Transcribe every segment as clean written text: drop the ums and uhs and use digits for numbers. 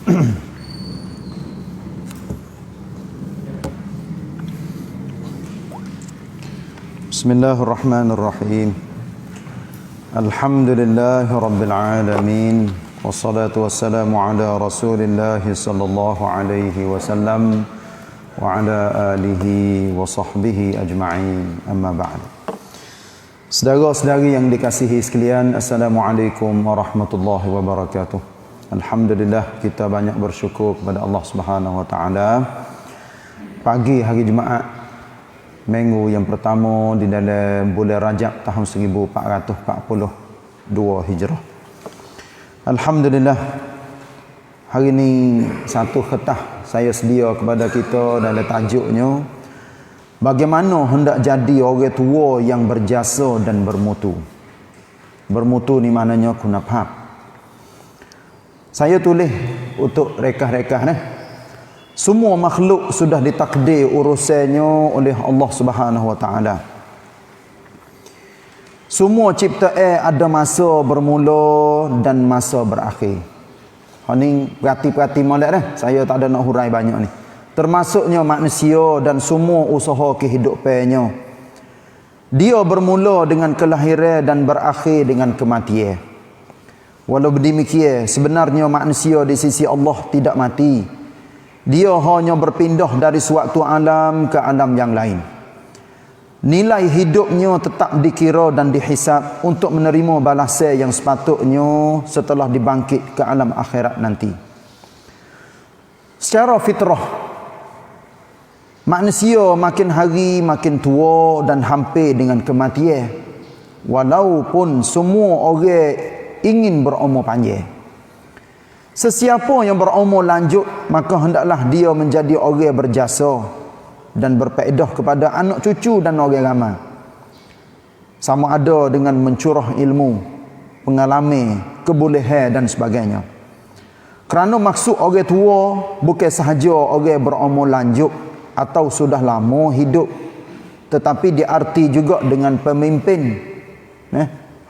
Bismillahirrahmanirrahim. Alhamdulillahirabbil alamin. Wassalatu wassalamu ala Rasulillah sallallahu alaihi wasallam wa ala alihi wa sahbihi ajma'in. Amma ba'd. Saudara-saudari yang dikasihi sekalian, assalamualaikum warahmatullahi wabarakatuh. Alhamdulillah, kita banyak bersyukur kepada Allah Subhanahu wa taala. Pagi hari Jumaat, minggu yang pertama di dalam bulan Rajab tahun 1442 Hijrah. Alhamdulillah, hari ini satu khutbah saya sedia kepada kita dalam tajuknya, bagaimana hendak jadi orang tua yang berjasa dan bermutu. Bermutu ni maknanya guna faham. Saya tulis untuk rekah-rekah ni. Semua makhluk sudah ditakdir urusannya oleh Allah Subhanahu wa taala. Semua ciptaan ada masa bermula dan masa berakhir. Ha ni perhati molek dah. Saya tak ada nak hurai banyak ni. Termasuknya manusia dan semua usaha kehidupannya. Dia bermula dengan kelahiran dan berakhir dengan kematian. Walau demikian, sebenarnya manusia di sisi Allah tidak mati. Dia hanya berpindah dari suatu alam ke alam yang lain. Nilai hidupnya tetap dikira dan dihisap untuk menerima balasan yang sepatutnya setelah dibangkit ke alam akhirat nanti. Secara fitrah, manusia makin hari makin tua dan hampir dengan kematian. Walaupun semua orang ingin berumur panjang. Sesiapa yang berumur lanjut, maka hendaklah dia menjadi orang berjasa dan berfaedah kepada anak cucu dan orang ramai. Sama ada dengan mencurah ilmu, pengalaman, kebolehan dan sebagainya. Kerana maksud orang tua bukan sahaja orang berumur lanjut atau sudah lama hidup, tetapi diarti juga dengan pemimpin.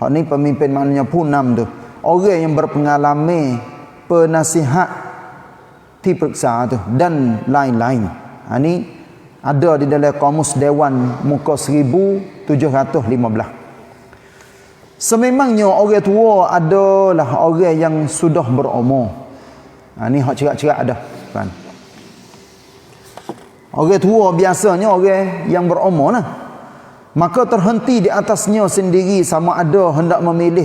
Hak ni pemimpin maknanya punam tu. Orang yang berpengalaman, penasihat, diperiksa tu dan lain-lain. Ha ni ada di dalam Kamus Dewan muka 1715. Sememangnya orang tua adalah orang yang sudah berumur. Ha ni hak cerak-cerak ada, kan. Orang tua biasanya orang yang berumur lah. Maka terhenti di atasnya sendiri sama ada hendak memilih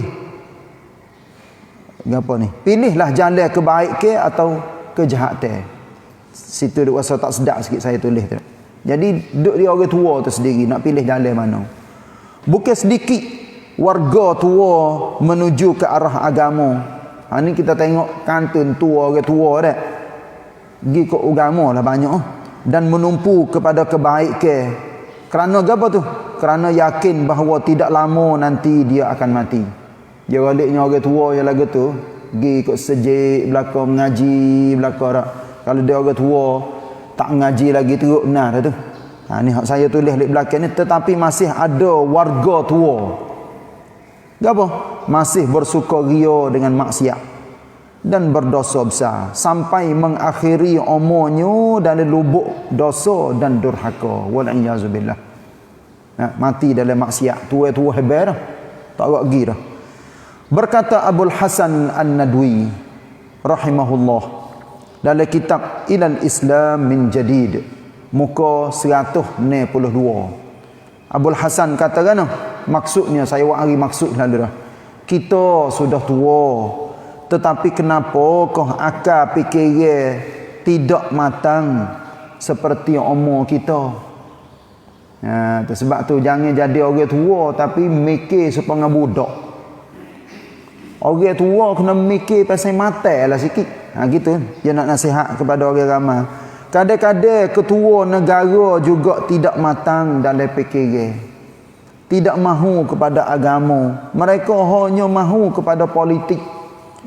apa ni? Pilihlah jalan kebaikan atau kejahatan. Situ duk rasa tak sedap sikit saya tulis tu. Jadi duk dia orang tua tu sendiri nak pilih jalan mana. Bukan sedikit warga tua menuju ke arah agama. Ha ni kita tengok kantun tua orang tua dah. Pergi ke agama lah banyak dan menumpu kepada kebaikan. Kerana apa tu? Kerana yakin bahawa tidak lama nanti dia akan mati. Dia baliknya orang tua yang lagu tu pergi ikut sejik belakang mengaji belakang dah. Kalau dia orang tua tak mengaji lagi teruk benar dah tu. Ha ni hak saya tulis di belakang ni, tetapi masih ada warga tua. Apa? Masih bersukaria dengan maksiat dan berdosa besar sampai mengakhiri umurnya dalam lubuk dosa dan durhaka. Wal iyazubillah. Mati dalam maksiat, tua-tua hebat dah. Tak agak pergi dah. Berkata Abul Hasan An-Nadwi rahimahullah dalam kitab Ilal Islam min Jadid muka 162. Abul Hasan kata kan, maksudnya saya hari maksud lalu dah. Kita sudah tua, tetapi kenapa kau akal fikirnya tidak matang seperti umur kita? Sebab tu jangan jadi orang tua tapi mikir supaya budak. Orang tua kena mikir pasal mata lah sikit. Gitu dia nak nasihat kepada orang ramai. Kadang-kadang ketua negara juga tidak matang dalam fikirnya. Tidak mahu kepada agama. Mereka hanya mahu kepada politik,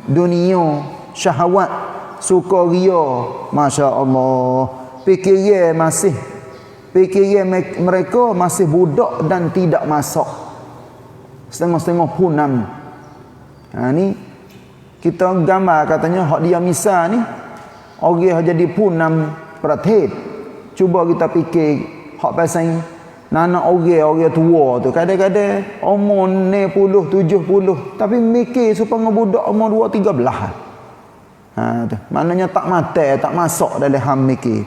dunia, syahwat, sukaria. Masya Allah. Fikirnya mereka masih budak dan tidak masak. Setengah-setengah punam. Ni kita gambar katanya hak dia misal ni Orang jadi punam pratet. Cuba kita fikir hak pasal nana orang tua tu kadang-kadang umur 60 70 tapi mikir supaya budak umur 2 13. Tu. Maknanya tak mati, tak masuk dalam ham mikir.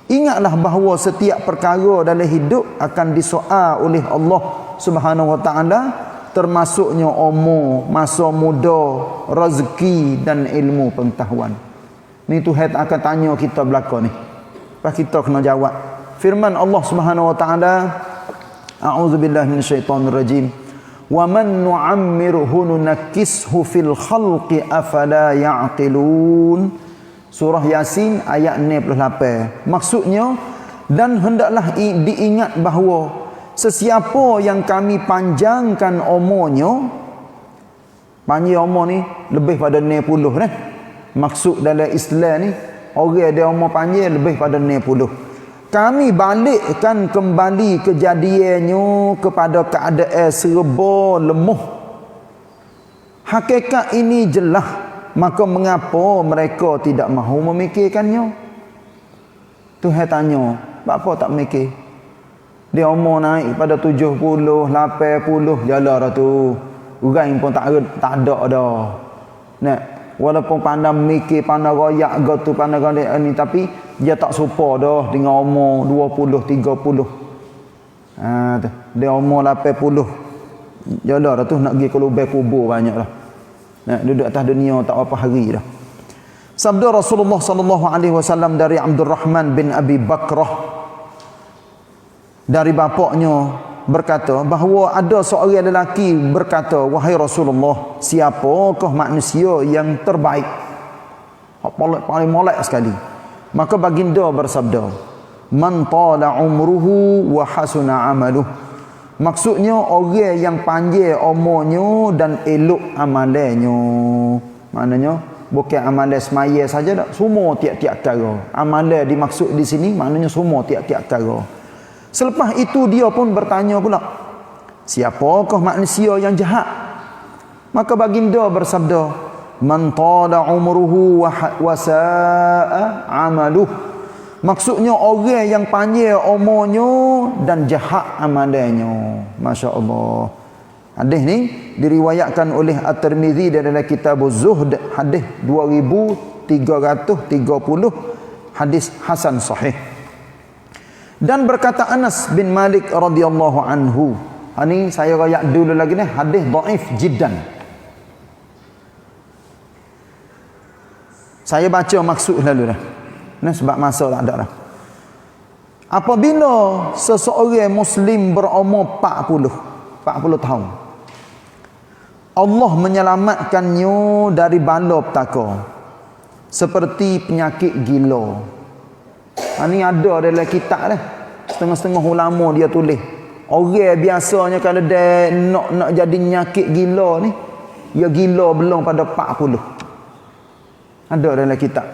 Ingatlah bahawa setiap perkara dalam hidup akan disoal oleh Allah Subhanahu Wa Taala, termasuknya umur, masa muda, rezeki dan ilmu pengetahuan. Ni Tuhan akan tanya kita belaka ni. Lepas kita kena jawab. Firman Allah Subhanahu Wa Taala, A'udzubillahi minasyaitonirrajim. Wa man nu'ammirhu nunakkishu fil khalqi afala ya'qilun. Surah Yasin ayat 68. Maksudnya, dan hendaklah diingat bahawa sesiapa yang kami panjangkan umurnya, panjang umur ni lebih pada 60 dah. Maksud dalam Islam ni, orang ada umur panjang lebih pada 60. Kami balikkan kembali kejadiannya kepada keadaan serba lemah. Hakikat ini jelas. Maka mengapa mereka tidak mahu memikirkannya? Tuhan tanya, apa tak mikir? Dia umur naik pada 70, 80, jalan dah tu. Orang pun tak ada dah. Nah, walaupun pandai mikir, pandai royak gitu, pandai royak ni, tapi dia tak serupa dah dengan umur 20, 30. Dia umur 80. Jalan dah tu nak pergi ke lubang kubur banyak dah. Nah, duduk atas dunia tak apa hari dah. Sabda Rasulullah sallallahu alaihi wasallam dari Abdul Rahman bin Abi Bakrah, dari bapaknya, berkata bahawa ada seorang lelaki berkata, wahai Rasulullah, siapakah manusia yang terbaik, paling molek sekali? Maka baginda bersabda, man tala umruhu wa hasuna amaluh. Maksudnya orang yang panjang umurnya dan elok amalannya. Maknanya bukan amalan semaya saja tak, semua tiap-tiap perkara. Amalan dimaksud di sini maknanya semua tiap-tiap perkara. Selepas itu dia pun bertanya pula, siapakah manusia yang jahat? Maka baginda bersabda, man tala umruhu wa sa'a amaluh. Maksudnya orang yang panjang umurnya dan jahat amalannya. Masya Allah. Hadis ni diriwayatkan oleh At-Tirmizi dalam kitab Az-Zuhd, hadis 2330, hadis hasan sahih. Dan berkata Anas bin Malik radhiyallahu anhu, ini saya rayak dulu lagi ni, hadis dhaif jiddan. Saya baca maksud lalu dah. Nah, sebab masa tak ada dah. Apabila seseorang Muslim berumur 40 tahun, Allah menyelamatkannya dari bala petaka seperti penyakit gila. Ini ada dalam kitab dah. Setengah-setengah ulama dia tulis. Orang biasanya kalau dia nak jadi penyakit gila ni, dia gila belum pada 40. Ada dalam kitab.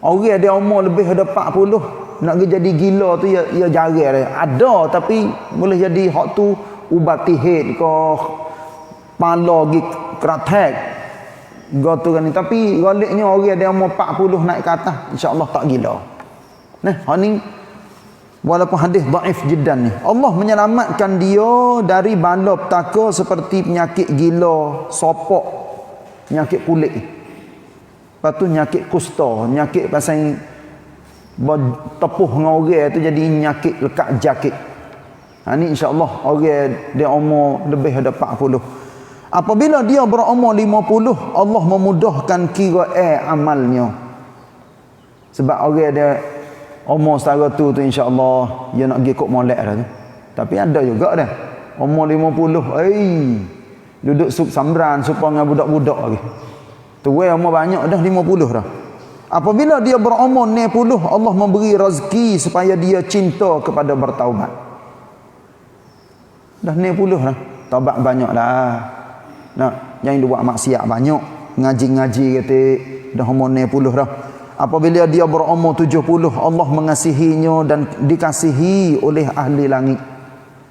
Orang dia umur lebih ada 40 nak jadi gila tu ya jarang dia. Ada tapi boleh jadi hak tu ubat tihid ke pala gi kratek gotu kan, tapi galiknya orang dia umur 40 naik ke atas insya-Allah tak gila. Nah, ni walaupun hadis dhaif jiddan ni, Allah menyelamatkan dia dari bala petaka seperti penyakit gila, sopok, penyakit kulit. Lepas tu penyakit kusta, penyakit pasal tepuh dengan orang tu jadi penyakit lekat jakit. Ni insya-Allah orang dia umur lebih ada 40. Apabila dia berumur 50, Allah memudahkan kiraan amalnya. Sebab orang dia umur setara tu insya-Allah dia nak pergi kok molek dah tu. Tapi ada juga dah umur 50, duduk sup sambran supaya dengan budak-budak lagi. Tuai umur banyak dah 50 dah. Apabila dia berumur 60, Allah memberi rezeki supaya dia cinta kepada bertaubat. Dah 60 dah. Taubat banyak dah. Nah, yang buat maksiat banyak, ngaji-ngaji kata dah umur 60 dah. Apabila dia berumur 70, Allah mengasihinya dan dikasihi oleh ahli langit.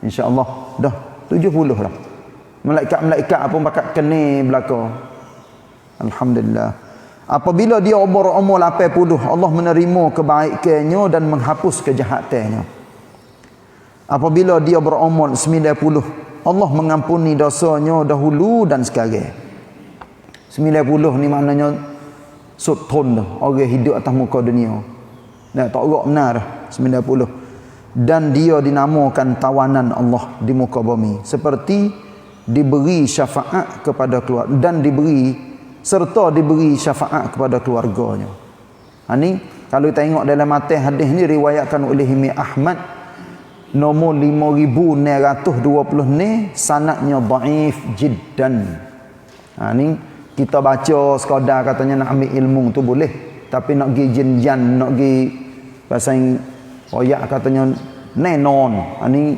Insya-Allah dah 70 dah. Malaikat-malaikat pun bakat kena belaka. Alhamdulillah. Apabila dia umur 80, Allah menerima kebaikannya dan menghapus kejahatannya. Apabila dia berumur 90, Allah mengampuni dosanya dahulu dan sekarang. 90 ni maknanya sutun dah, orang hidup atas muka dunia. Nah, tak gerak benar dah 90. Dan dia dinamakan tawanan Allah di muka bumi, seperti diberi syafaat kepada keluarga dan diberi syafaat kepada keluarganya. Ini kalau tengok dalam matan hadis ni riwayatkan oleh Imam Ahmad nombor 5920 ni sanadnya dhaif jiddan. Ni kita baca sekadar katanya nak ambil ilmu tu boleh, tapi nak pergi jinjan, nak pergi pasal royak katanya nenon. Ni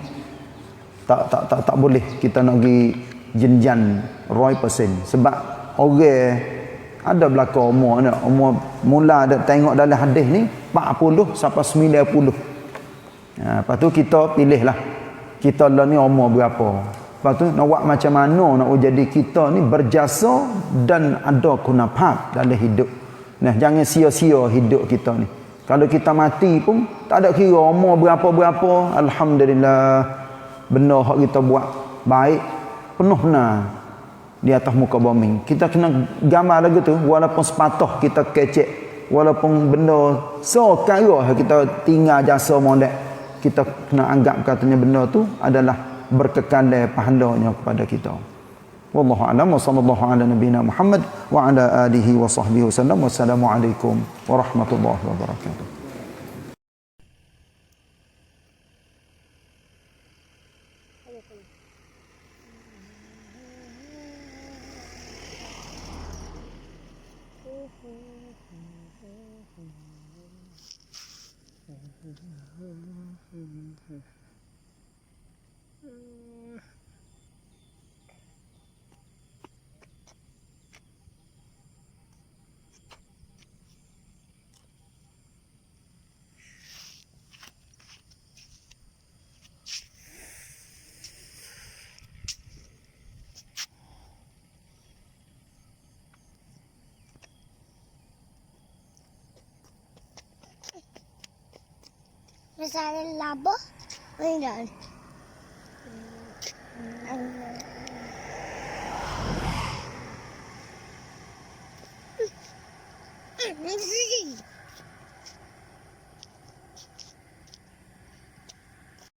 tak boleh kita nak pergi jinjan 100%, sebab orang ada belaka umur mula ada tengok dalam hadis ni 40 sampai 90. Lepas tu kita pilihlah kita lah ni umur berapa. Lepas tu nak buat macam mana nak jadi kita ni berjasa dan ada kunafat dalam hidup. Nah, jangan sia-sia hidup kita ni. Kalau kita mati pun tak ada kira umur berapa-berapa, alhamdulillah benda hak kita buat baik penuh benar di atas muka bumi. Kita kena gambar lagu tu, walaupun sepatah kita kecek, walaupun benda sekara kita tinggal jasa mondek, kita kena anggap katanya benda tu adalah berkekalan pahalanya kepada kita. Wallahu a'lam wa sallallahu ala nabiyyina Muhammad wa ala alihi wa sahbihi wasallam. Wassalamualaikum warahmatullahi wabarakatuh. Misalnya laba, enggak.